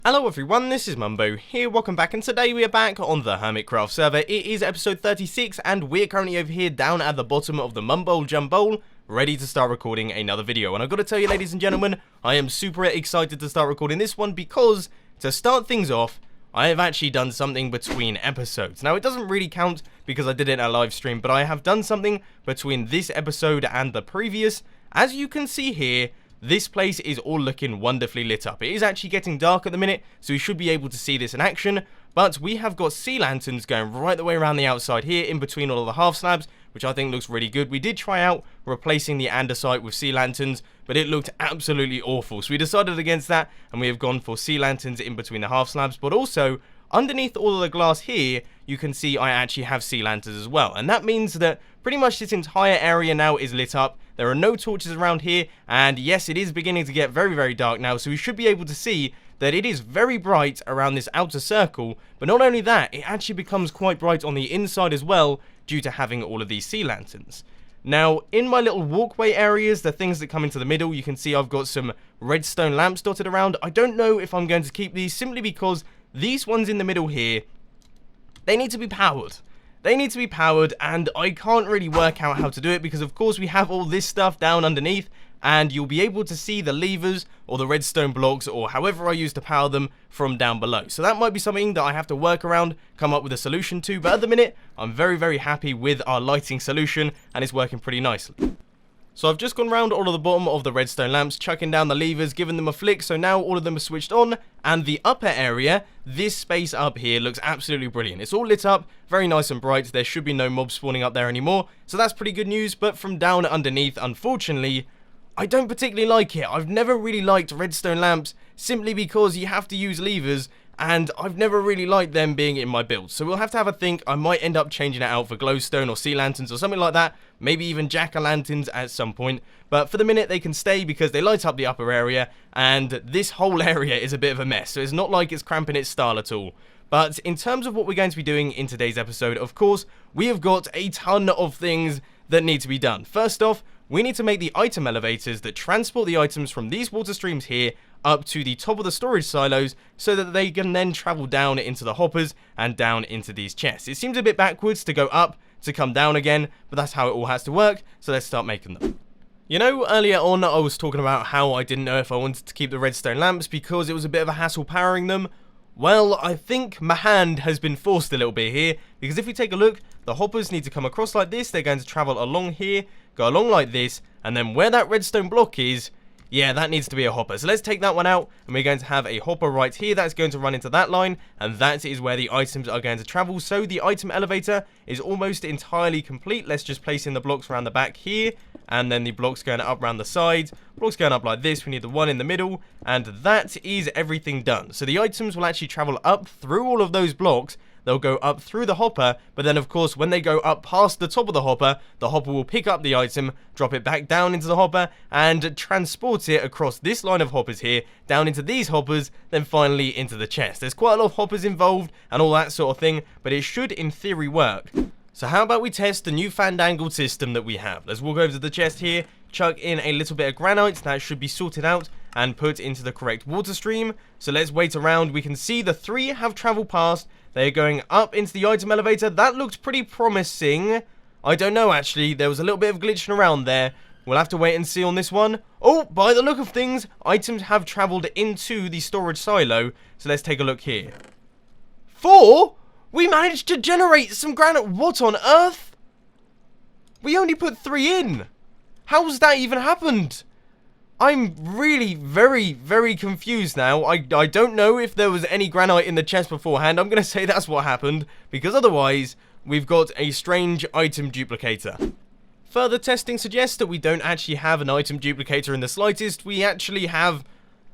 Hello everyone, this is Mumbo here, welcome back, and today we are back on the Hermitcraft server. It is episode 36, and we're currently over here down at the bottom of the Mumbo Jumbo, ready to start recording another video. And I've got to tell you, ladies and gentlemen, I am super excited to start recording this one because, to start things off, I have actually done something between episodes. Now, it doesn't really count because I did it in a live stream, but I have done something between this episode and the previous. As you can see here, this place is all looking wonderfully lit up. It is actually getting dark at the minute, so you should be able to see this in action. But we have got sea lanterns going right the way around the outside here, in between all of the half slabs, which I think looks really good. We did try out replacing the andesite with sea lanterns, but it looked absolutely awful. So we decided against that, and we have gone for sea lanterns in between the half slabs. But also, underneath all of the glass here, you can see I actually have sea lanterns as well. And that means that pretty much this entire area now is lit up. There are no torches around here, and yes, it is beginning to get very, very dark now, so we should be able to see that it is very bright around this outer circle. But not only that, it actually becomes quite bright on the inside as well, due to having all of these sea lanterns. Now, in my little walkway areas, the things that come into the middle, you can see I've got some redstone lamps dotted around. I don't know if I'm going to keep these, simply because these ones in the middle here, they need to be powered. They need to be powered, and I can't really work out how to do it because, of course, we have all this stuff down underneath, and you'll be able to see the levers or the redstone blocks or however I use to power them from down below. So that might be something that I have to work around, come up with a solution to, but at the minute, I'm very, very happy with our lighting solution, and it's working pretty nicely. So I've just gone around all of the bottom of the redstone lamps, chucking down the levers, giving them a flick, so now all of them are switched on, and the upper area, this space up here, looks absolutely brilliant. It's all lit up, very nice and bright. There should be no mobs spawning up there anymore, so that's pretty good news. But from down underneath, unfortunately, I don't particularly like it. I've never really liked redstone lamps, simply because you have to use levers, and I've never really liked them being in my build. So we'll have to have a think. I might end up changing it out for glowstone or sea lanterns or something like that. Maybe even jack-o'-lanterns at some point. But for the minute, they can stay because they light up the upper area, and this whole area is a bit of a mess. So it's not like it's cramping its style at all. But in terms of what we're going to be doing in today's episode, of course, we have got a ton of things that need to be done. First off, we need to make the item elevators that transport the items from these water streams here up to the top of the storage silos so that they can then travel down into the hoppers and down into these chests. It seems a bit backwards to go up to come down again, but that's how it all has to work, so let's start making them. You know, earlier on I was talking about how I didn't know if I wanted to keep the redstone lamps because it was a bit of a hassle powering them. Well, I think my hand has been forced a little bit here, because if we take a look, the hoppers need to come across like this. They're going to travel along here, go along like this, and then where that redstone block is, yeah, that needs to be a hopper. So let's take that one out, and we're going to have a hopper right here that's going to run into that line, and that is where the items are going to travel. So the item elevator is almost entirely complete. Let's just place in the blocks around the back here, and then the blocks going up around the sides, blocks going up like this. We need the one in the middle, and that is everything done. So the items will actually travel up through all of those blocks. They'll go up through the hopper, but then of course when they go up past the top of the hopper will pick up the item, drop it back down into the hopper, and transport it across this line of hoppers here, down into these hoppers, then finally into the chest. There's quite a lot of hoppers involved and all that sort of thing, but it should in theory work. So how about we test the new fandangled system that we have? Let's walk over to the chest here, chuck in a little bit of granite, that should be sorted out and put into the correct water stream. So let's wait around. We can see the three have traveled past. They're going up into the item elevator. That looked pretty promising. I don't know, actually. There was a little bit of glitching around there. We'll have to wait and see on this one. Oh, by the look of things, items have traveled into the storage silo. So let's take a look here. 4? We managed to generate some granite. What on earth? We only put 3 in. How's that even happened? I'm really very, very confused now. I don't know if there was any granite in the chest beforehand. I'm going to say that's what happened, because otherwise, we've got a strange item duplicator. Further testing suggests that we don't actually have an item duplicator in the slightest. We actually have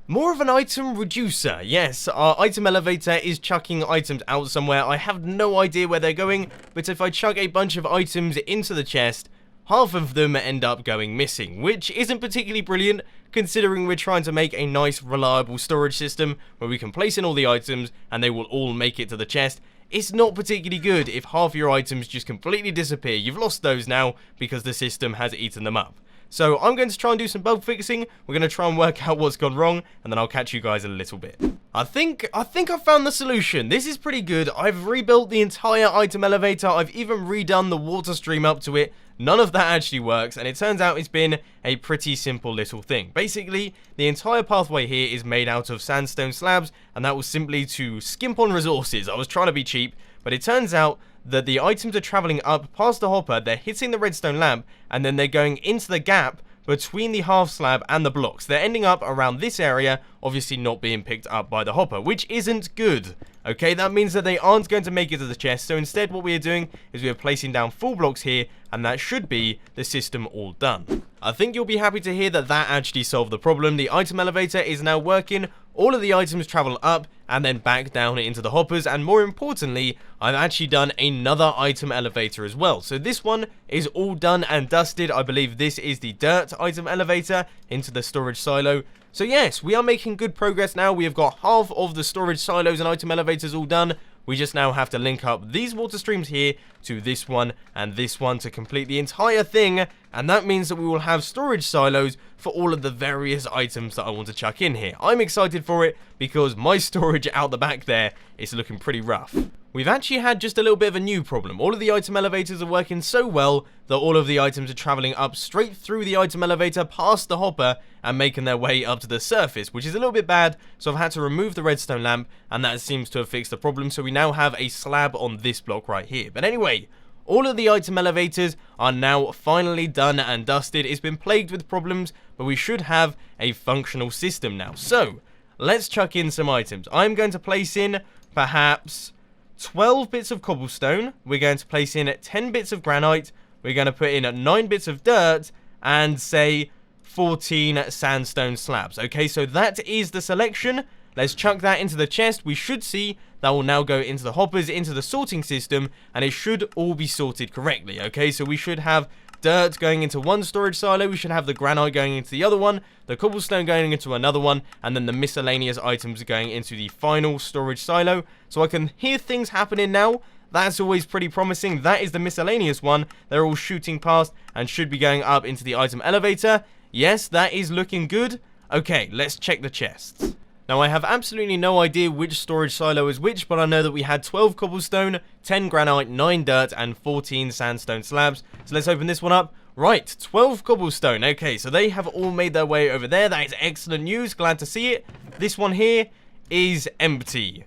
more of an item reducer. Yes, our item elevator is chucking items out somewhere. I have no idea where they're going, but if I chuck a bunch of items into the chest, half of them end up going missing, which isn't particularly brilliant, considering we're trying to make a nice, reliable storage system where we can place in all the items and they will all make it to the chest. It's not particularly good if half your items just completely disappear. You've lost those now because the system has eaten them up. So I'm going to try and do some bug fixing. We're going to try and work out what's gone wrong, and then I'll catch you guys in a little bit. I think I've found the solution. This is pretty good. I've rebuilt the entire item elevator. I've even redone the water stream up to it. None of that actually works, and it turns out it's been a pretty simple little thing. Basically, the entire pathway here is made out of sandstone slabs, and that was simply to skimp on resources. I was trying to be cheap, but it turns out that the items are traveling up past the hopper, they're hitting the redstone lamp, and then they're going into the gap between the half slab and the blocks. They're ending up around this area, obviously not being picked up by the hopper, which isn't good. Okay, that means that they aren't going to make it to the chest, so instead what we are doing is we are placing down full blocks here, and that should be the system all done. I think you'll be happy to hear that that actually solved the problem. The item elevator is now working, all of the items travel up and then back down into the hoppers, and more importantly, I've actually done another item elevator as well. So this one is all done and dusted. I believe this is the dirt item elevator into the storage silo. So yes, we are making good progress now. We have got half of the storage silos and item elevators all done. We just now have to link up these water streams here to this one and this one to complete the entire thing, and that means that we will have storage silos for all of the various items that I want to chuck in here. I'm excited for it because my storage out the back there is looking pretty rough. We've actually had just a little bit of a new problem. All of the item elevators are working so well that all of the items are traveling up straight through the item elevator past the hopper and making their way up to the surface, which is a little bit bad, so I've had to remove the redstone lamp, and that seems to have fixed the problem, so we now have a slab on this block right here. But anyway, all of the item elevators are now finally done and dusted. It's been plagued with problems, but we should have a functional system now. So, let's chuck in some items. I'm going to place in, perhaps, 12 bits of cobblestone. We're going to place in 10 bits of granite. We're going to put in 9 bits of dirt, and say 14 sandstone slabs. Okay, so that is the selection. Let's chuck that into the chest. We should see that will now go into the hoppers, into the sorting system, and it should all be sorted correctly. Okay, so we should have dirt going into one storage silo, we should have the granite going into the other one, the cobblestone going into another one, and then the miscellaneous items going into the final storage silo. So I can hear things happening now. That's always pretty promising. That is the miscellaneous one. They're all shooting past and should be going up into the item elevator. Yes, that is looking good. Okay, let's check the chests. Now, I have absolutely no idea which storage silo is which, but I know that we had 12 cobblestone, 10 granite, 9 dirt, and 14 sandstone slabs. So let's open this one up. Right, 12 cobblestone. Okay, so they have all made their way over there. That is excellent news. Glad to see it. This one here is empty.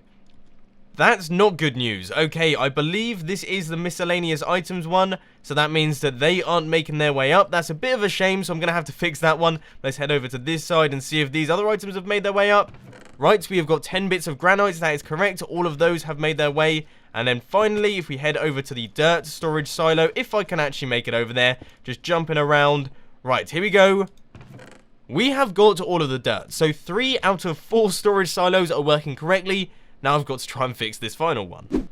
That's not good news. Okay, I believe this is the miscellaneous items one, so that means that they aren't making their way up. That's a bit of a shame, so I'm going to have to fix that one. Let's head over to this side and see if these other items have made their way up. Right, we have got 10 bits of granite. That is correct. All of those have made their way. And then finally, if we head over to the dirt storage silo, if I can actually make it over there, just jumping around. Right, here we go. We have got all of the dirt. So 3 out of 4 storage silos are working correctly. Now I've got to try and fix this final one.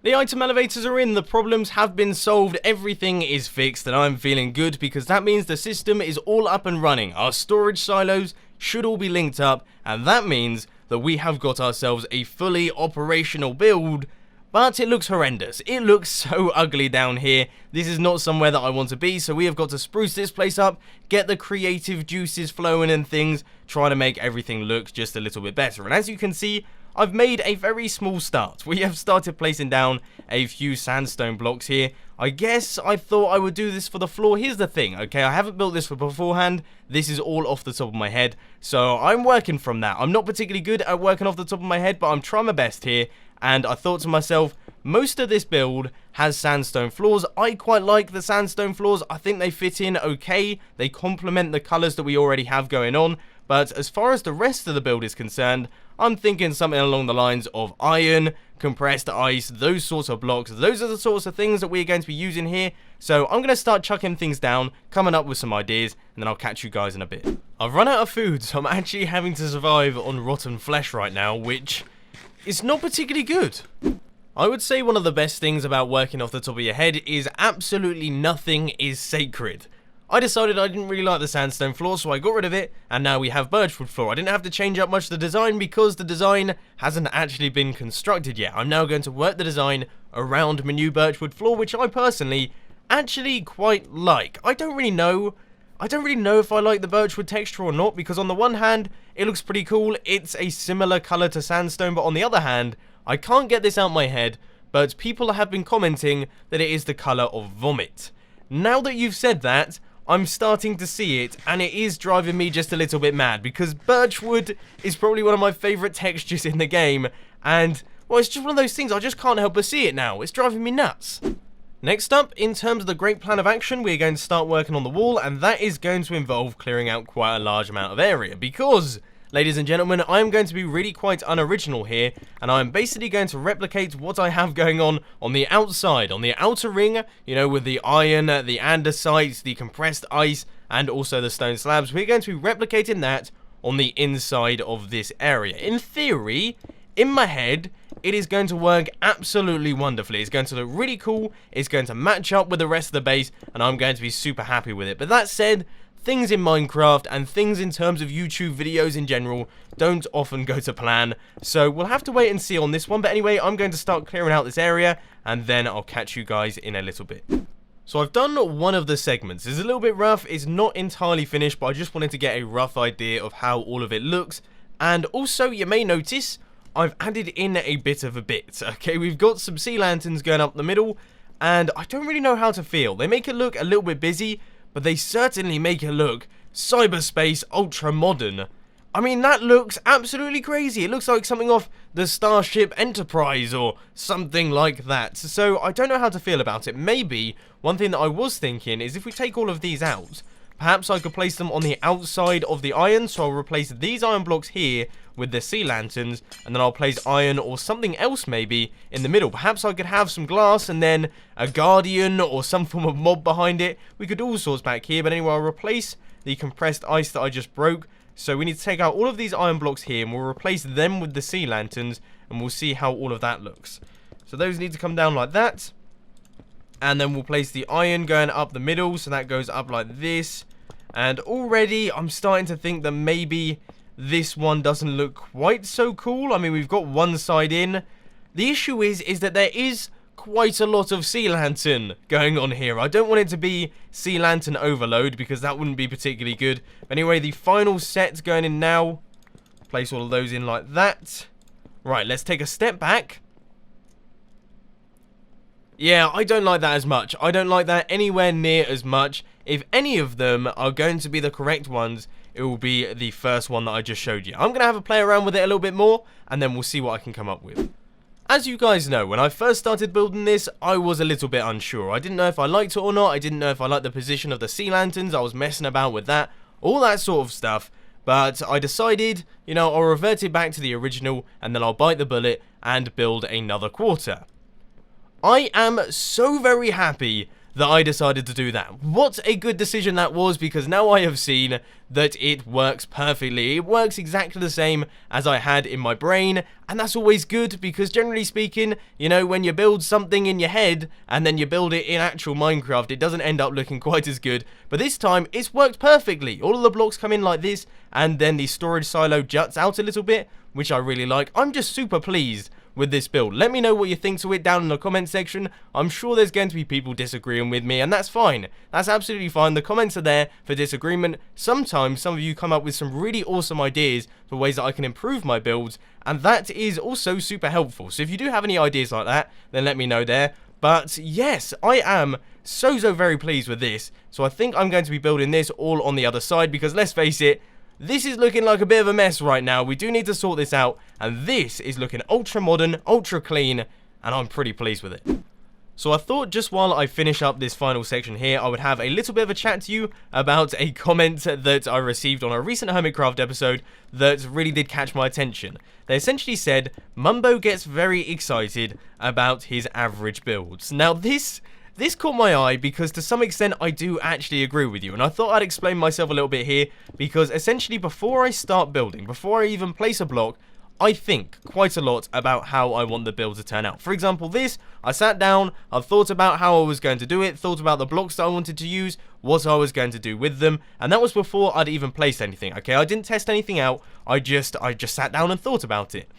The item elevators are in, the problems have been solved, everything is fixed, and I'm feeling good because that means the system is all up and running. Our storage silos should all be linked up, and that means that we have got ourselves a fully operational build. But it looks horrendous. It looks so ugly down here. This is not somewhere that I want to be, so we have got to spruce this place up, get the creative juices flowing and things, try to make everything look just a little bit better. And as you can see, I've made a very small start. We have started placing down a few sandstone blocks here. I guess I thought I would do this for the floor. Here's the thing, okay? I haven't built this for beforehand. This is all off the top of my head, so I'm working from that. I'm not particularly good at working off the top of my head, but I'm trying my best here. And I thought to myself, most of this build has sandstone floors. I quite like the sandstone floors. I think they fit in okay. They complement the colors that we already have going on. But as far as the rest of the build is concerned, I'm thinking something along the lines of iron, compressed ice, those sorts of blocks. Those are the sorts of things that we're going to be using here. So I'm going to start chucking things down, coming up with some ideas, and then I'll catch you guys in a bit. I've run out of food, so I'm actually having to survive on rotten flesh right now, which is not particularly good. I would say one of the best things about working off the top of your head is absolutely nothing is sacred. I decided I didn't really like the sandstone floor, so I got rid of it, and now we have birchwood floor. I didn't have to change up much the design because the design hasn't actually been constructed yet. I'm now going to work the design around my new birchwood floor, which I personally actually quite like. I don't really know. I don't really know if I like the birchwood texture or not, because on the one hand, it looks pretty cool. It's a similar color to sandstone, but on the other hand, I can't get this out of my head, but people have been commenting that it is the color of vomit. Now that you've said that, I'm starting to see it, and it is driving me just a little bit mad, because birchwood is probably one of my favorite textures in the game, and, well, it's just one of those things, I just can't help but see it now. It's driving me nuts. Next up, in terms of the great plan of action, we're going to start working on the wall, and that is going to involve clearing out quite a large amount of area, because, ladies and gentlemen, I am going to be really quite unoriginal here, and I am basically going to replicate what I have going on the outside, on the outer ring, you know, with the iron, the andesite, the compressed ice, and also the stone slabs. We're going to be replicating that on the inside of this area. In theory, in my head, it is going to work absolutely wonderfully. It's going to look really cool, it's going to match up with the rest of the base, and I'm going to be super happy with it. But that said, things in Minecraft and things in terms of YouTube videos in general don't often go to plan, so we'll have to wait and see on this one. But anyway, I'm going to start clearing out this area, and then I'll catch you guys in a little bit. So I've done one of the segments. It's a little bit rough, it's not entirely finished, but I just wanted to get a rough idea of how all of it looks. And also, you may notice, I've added in a bit of a bit. Okay, we've got some sea lanterns going up the middle, and I don't really know how to feel. They make it look a little bit busy, but they certainly make it look cyberspace ultra modern. I mean, that looks absolutely crazy. It looks like something off the Starship Enterprise or something like that. So I don't know how to feel about it. Maybe one thing that I was thinking is if we take all of these out, perhaps I could place them on the outside of the iron. So I'll replace these iron blocks here with the sea lanterns, and then I'll place iron or something else maybe in the middle. Perhaps I could have some glass and then a guardian or some form of mob behind it. We could do all sorts back here, but anyway, I'll replace the compressed ice that I just broke. So we need to take out all of these iron blocks here, and we'll replace them with the sea lanterns, and we'll see how all of that looks. So those need to come down like that, and then we'll place the iron going up the middle, so that goes up like this. And already I'm starting to think that maybe this one doesn't look quite so cool. I mean, we've got one side in. The issue is that there is quite a lot of sea lantern going on here. I don't want it to be sea lantern overload, because that wouldn't be particularly good. But anyway, the final set's going in now. Place all of those in like that. Right, let's take a step back. Yeah, I don't like that as much. I don't like that anywhere near as much. If any of them are going to be the correct ones, it will be the first one that I just showed you. I'm going to have a play around with it a little bit more, and then we'll see what I can come up with. As you guys know, when I first started building this, I was a little bit unsure. I didn't know if I liked it or not. I didn't know if I liked the position of the sea lanterns. I was messing about with that, all that sort of stuff. But I decided, you know, I'll revert it back to the original, and then I'll bite the bullet and build another quarter. I am so very happy that I decided to do that. What a good decision that was, because now I have seen that it works perfectly. It works exactly the same as I had in my brain, and that's always good, because generally speaking, you know, when you build something in your head and then you build it in actual Minecraft, it doesn't end up looking quite as good. But this time, it's worked perfectly. All of the blocks come in like this, and then the storage silo juts out a little bit, which I really like. I'm just super pleased with this build. Let me know what you think to it down in the comment section. I'm sure there's going to be people disagreeing with me, and that's fine. That's absolutely fine. The comments are there for disagreement. Sometimes some of you come up with some really awesome ideas for ways that I can improve my builds, and that is also super helpful. So if you do have any ideas like that, then let me know there. But yes, I am so very pleased with this. So I think I'm going to be building this all on the other side, because let's face it, this is looking like a bit of a mess right now. We do need to sort this out, and this is looking ultra modern, ultra clean, and I'm pretty pleased with it. So I thought just while I finish up this final section here, I would have a little bit of a chat to you about a comment that I received on a recent Hermitcraft episode that really did catch my attention. They essentially said, Mumbo gets very excited about his average builds. Now this caught my eye, because to some extent I do actually agree with you, and I thought I'd explain myself a little bit here, because essentially before I start building, before I even place a block, I think quite a lot about how I want the build to turn out. For example, this, I sat down, I thought about how I was going to do it, thought about the blocks that I wanted to use, what I was going to do with them, and that was before I'd even placed anything, okay? I didn't test anything out, I just sat down and thought about it.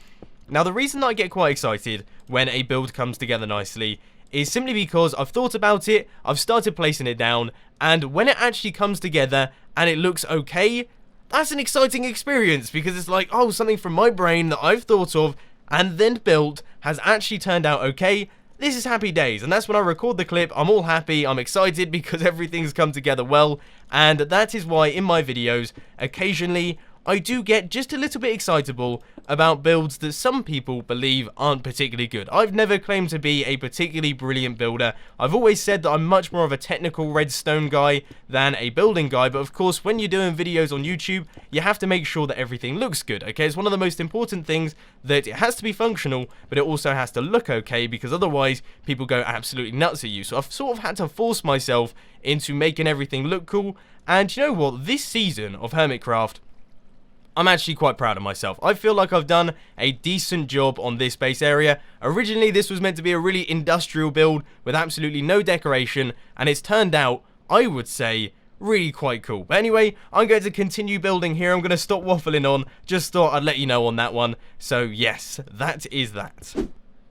Now, the reason that I get quite excited when a build comes together nicely is simply because I've thought about it, I've started placing it down, and when it actually comes together and it looks okay, that's an exciting experience, because it's like, oh, something from my brain that I've thought of and then built has actually turned out okay. This is happy days, and that's when I record the clip. I'm all happy, I'm excited because everything's come together well, and that is why in my videos, occasionally, I do get just a little bit excitable about builds that some people believe aren't particularly good. I've never claimed to be a particularly brilliant builder. I've always said that I'm much more of a technical redstone guy than a building guy, but of course when you're doing videos on YouTube, you have to make sure that everything looks good, okay? It's one of the most important things, that it has to be functional, but it also has to look okay, because otherwise people go absolutely nuts at you. So I've sort of had to force myself into making everything look cool, and you know what? This season of Hermitcraft, I'm actually quite proud of myself. I feel like I've done a decent job on this base area. Originally, this was meant to be a really industrial build with absolutely no decoration, and it's turned out, I would say, really quite cool. But anyway, I'm going to continue building here. I'm going to stop waffling on. Just thought I'd let you know on that one. So yes, that is that.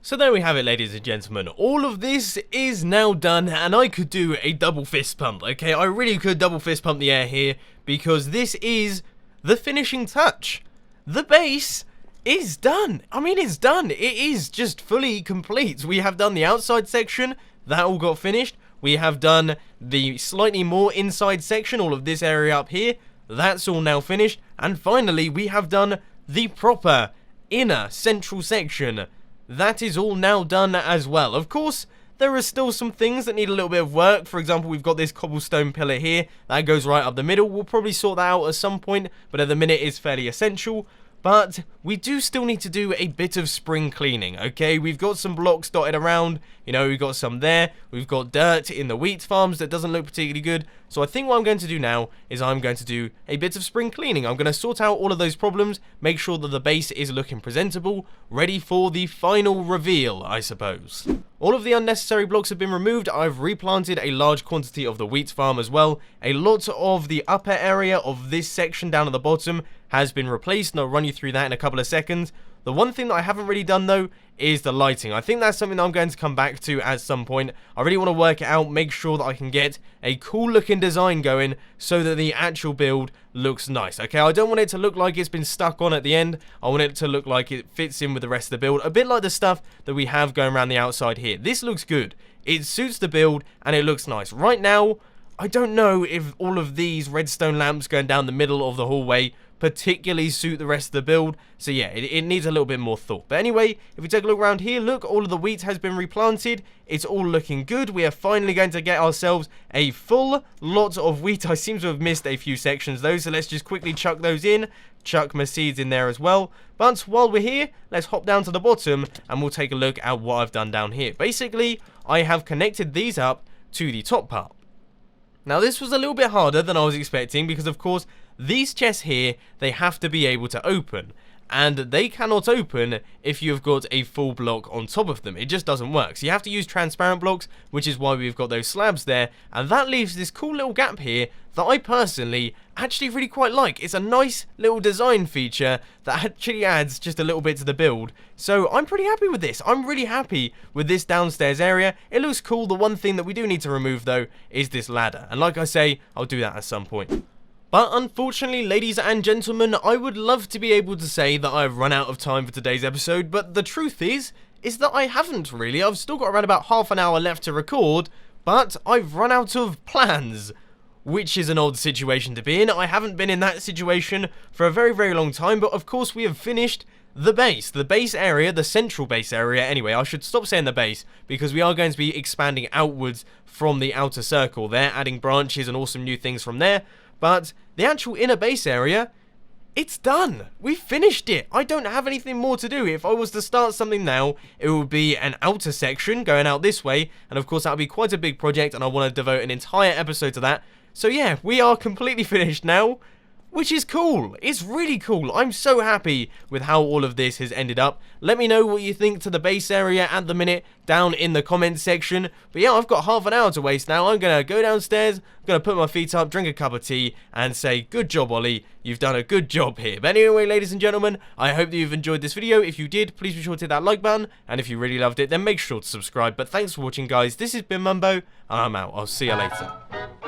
So there we have it, ladies and gentlemen. All of this is now done, and I could do a double fist pump, okay? I really could double fist pump the air here, because this is the finishing touch. The base is done. I mean, it's done. It is just fully complete. We have done the outside section. That all got finished. We have done the slightly more inside section, all of this area up here. That's all now finished. And finally, we have done the proper inner central section. That is all now done as well. Of course, there are still some things that need a little bit of work. For example, we've got this cobblestone pillar here. That goes right up the middle. We'll probably sort that out at some point, but at the minute it's fairly essential. But we do still need to do a bit of spring cleaning, okay? We've got some blocks dotted around. You know, we've got some there. We've got dirt in the wheat farms that doesn't look particularly good. So I think what I'm going to do now is I'm going to do a bit of spring cleaning. I'm going to sort out all of those problems, make sure that the base is looking presentable, ready for the final reveal, I suppose. All of the unnecessary blocks have been removed. I've replanted a large quantity of the wheat farm as well. A lot of the upper area of this section down at the bottom has been replaced, and I'll run you through that in a couple of seconds. The one thing that I haven't really done though is the lighting. I think that's something that I'm going to come back to at some point. I really want to work it out, make sure that I can get a cool looking design going so that the actual build looks nice. Okay, I don't want it to look like it's been stuck on at the end. I want it to look like it fits in with the rest of the build, a bit like the stuff that we have going around the outside here. This looks good. It suits the build and it looks nice. Right now, I don't know if all of these redstone lamps going down the middle of the hallway particularly suit the rest of the build. So yeah, it needs a little bit more thought. But anyway, if we take a look around here, look, all of the wheat has been replanted. It's all looking good. We are finally going to get ourselves a full lot of wheat. I seem to have missed a few sections though, so let's just quickly chuck those in. Chuck my seeds in there as well. But while we're here, let's hop down to the bottom and we'll take a look at what I've done down here. Basically, I have connected these up to the top part. Now this was a little bit harder than I was expecting, because of course these chests here, they have to be able to open, and they cannot open if you've got a full block on top of them. It just doesn't work. So you have to use transparent blocks, which is why we've got those slabs there, and that leaves this cool little gap here that I personally actually really quite like. It's a nice little design feature that actually adds just a little bit to the build. So I'm pretty happy with this. I'm really happy with this downstairs area. It looks cool. The one thing that we do need to remove though is this ladder. And like I say, I'll do that at some point. But unfortunately, ladies and gentlemen, I would love to be able to say that I've run out of time for today's episode, but the truth is that I haven't really. I've still got around about half an hour left to record, but I've run out of plans, which is an odd situation to be in. I haven't been in that situation for a very, very long time, but of course we have finished the base area, the central base area. Anyway, I should stop saying the base, because we are going to be expanding outwards from the outer circle there, adding branches and awesome new things from there. But the actual inner base area, it's done. We finished it. I don't have anything more to do. If I was to start something now, it would be an outer section going out this way. And of course, that would be quite a big project, and I want to devote an entire episode to that. So yeah, we are completely finished now. which is cool. It's really cool. I'm so happy with how all of this has ended up. Let me know what you think to the base area at the minute down in the comments section. But yeah, I've got half an hour to waste now. I'm going to go downstairs, I'm going to put my feet up, drink a cup of tea, and say, good job, Ollie. You've done a good job here. But anyway, ladies and gentlemen, I hope that you've enjoyed this video. If you did, please be sure to hit that like button. And if you really loved it, then make sure to subscribe. But thanks for watching, guys. This has been Mumbo, and I'm out. I'll see you later.